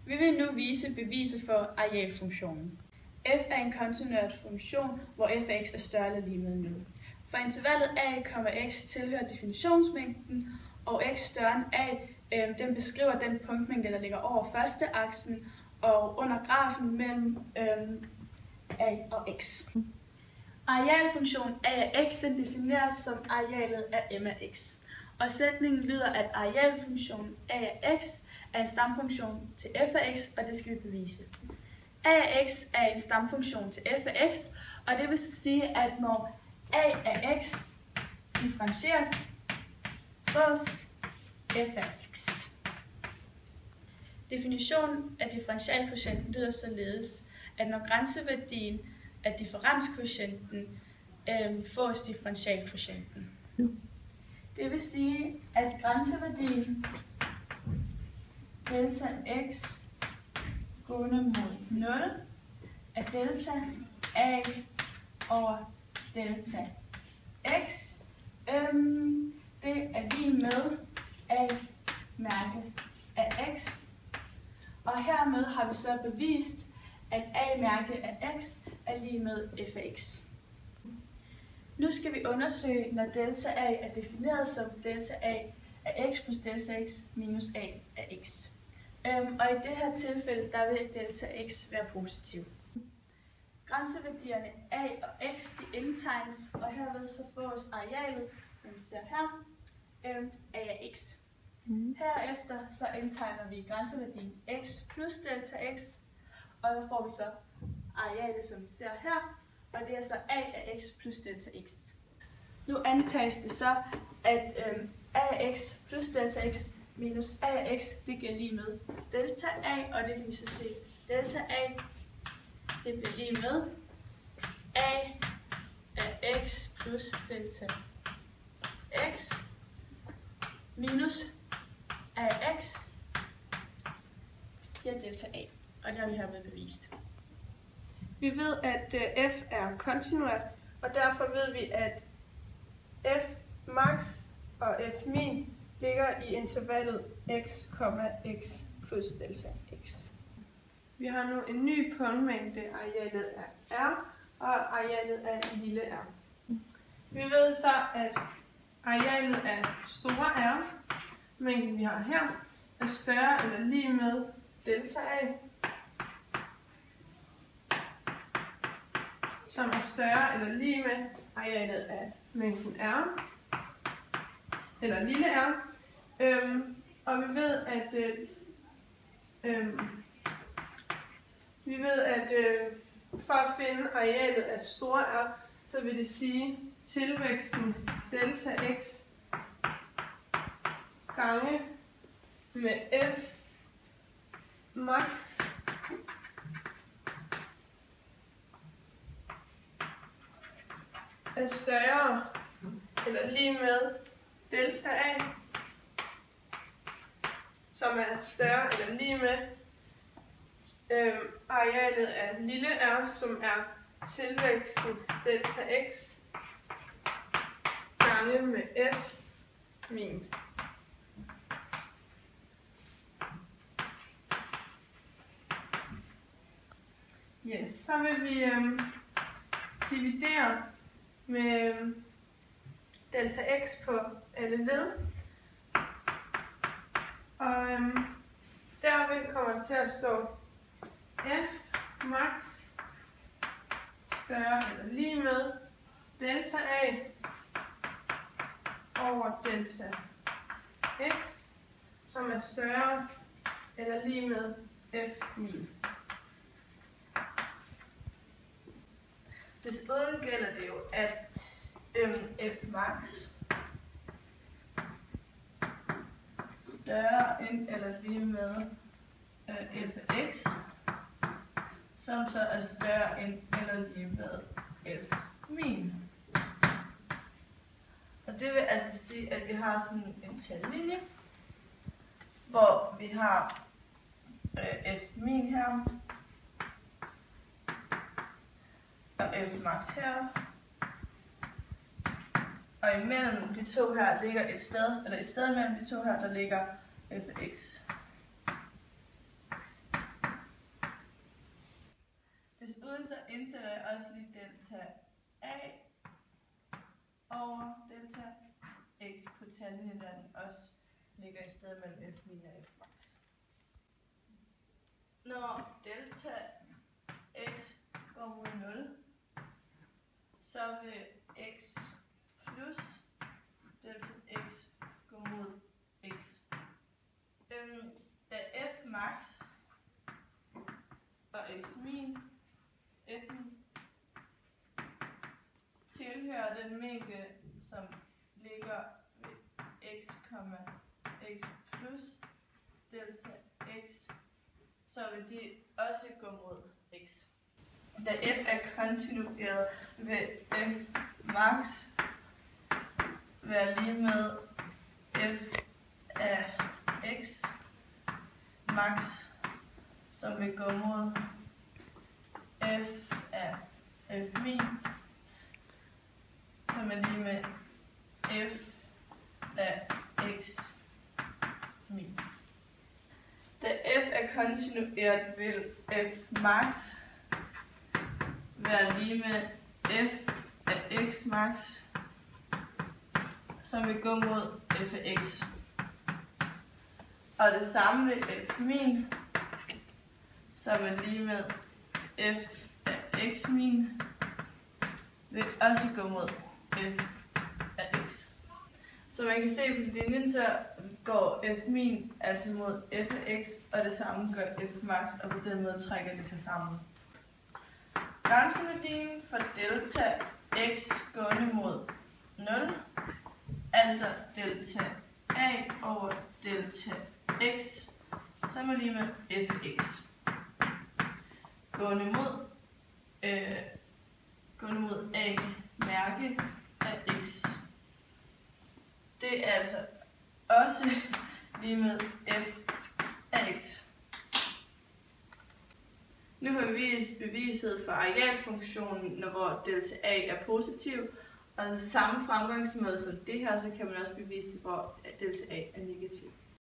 Vi vil nu vise beviset for arealfunktionen. F er en kontinuert funktion, hvor f af x er større eller lige med 0. For intervallet a, x tilhører definitionsmængden, og x større end a, den beskriver den punktmængde, der ligger over første aksen og under grafen mellem a og x. Arealfunktionen a af x den defineres som arealet af m af x. Og sætningen lyder, at arealfunktionen a af x er en stamfunktion til f af x, og det skal vi bevise. A af x er en stamfunktion til f af x, og det vil sige, at når a af x differentieres, fås f af x. Definitionen af differentialkvotienten lyder således, at når grænseværdien af differenskvotienten fås differentialkvotienten. Det vil sige, at grænseværdien delta x gående mod 0 er delta a over delta x. Det er lige med a mærke af x. Og hermed har vi så bevist, at a mærke af x er lige med f af x. Nu skal vi undersøge, når delta a er defineret som delta a af x plus delta x minus a af x. Og i det her tilfælde, der vil delta x være positiv. Grænseværdierne a og x de indtegnes, og herved så fås arealet, som vi ser her, a af x. Herefter så indtegner vi grænseværdien x plus delta x, og der får vi så arealet, som vi ser her, og det er så a af x plus delta x. Nu antages det så, at a af x plus delta x minus a af x, det giver lige med delta a, og det kan vi så se. Delta a, det bliver lige med a af x plus delta x minus a af x giver delta a, og det har vi hermed bevist. Vi ved, at f er kontinuert, og derfor ved vi, at f max og f min ligger i intervallet x, x plus delta x. Vi har nu en ny punktmængde, arealet af r, og arealet af lille r. Vi ved så, at arealet af store r, mængden vi har her, er større eller lige med delta a, som er større eller lige med arealet af mængden r, eller lille r. Og vi ved, at for at finde arealet af store r, så vil det sige tilvæksten delta x gange med f max er større eller lige med delta a, som er større eller lige med arealet af lille r, som er tilvæksten delta x gange med f min. Yes, så vil vi dividere med delta x på alle led. Og derved kommer det til at stå f max større eller lige med delta a over delta x, som er større eller lige med f min. Desuden gælder det jo, at f max større end eller lige med f af x, som så er større end eller lige med f min. Og det vil altså sige, at vi har sådan en tallinje, hvor vi har f min her, og f max her. Og imellem de to her ligger et sted, eller et sted mellem de to her, der ligger f af x. så indsætter jeg også lige delta A over delta x på tangenten, der den også ligger i stedet mellem f min og f max. Når delta x går mod 0, så vil x plus delta x gå mod x. Da f max og f min tilhører den mængde, som ligger ved x, x plus delta x, så vil de også gå mod x. Da f er kontinueret, vil f max være lige med f af x max, som vil gå mod f af f min, som er lige med f af x min. Da f er kontinueret, vil f max være lige med f af x max, som vil gå mod f af x. Og det samme vil f min, som er lige med f af x min, vil også gå mod f af x. Så man kan se på linjen, så går f min altså mod f af x, og det samme gør f max, og på den måde trækker det sig sammen. Grænseværdien for delta x gående mod 0, altså delta a over delta x, som er lige med f af x. Gående mod a mærke af x. Det er altså også lige med f af x. Nu har vi vist beviset for arealfunktionen, hvor delta a er positiv, og samme fremgangsmåde som det her, så kan man også bevise, hvor delta a er negativ.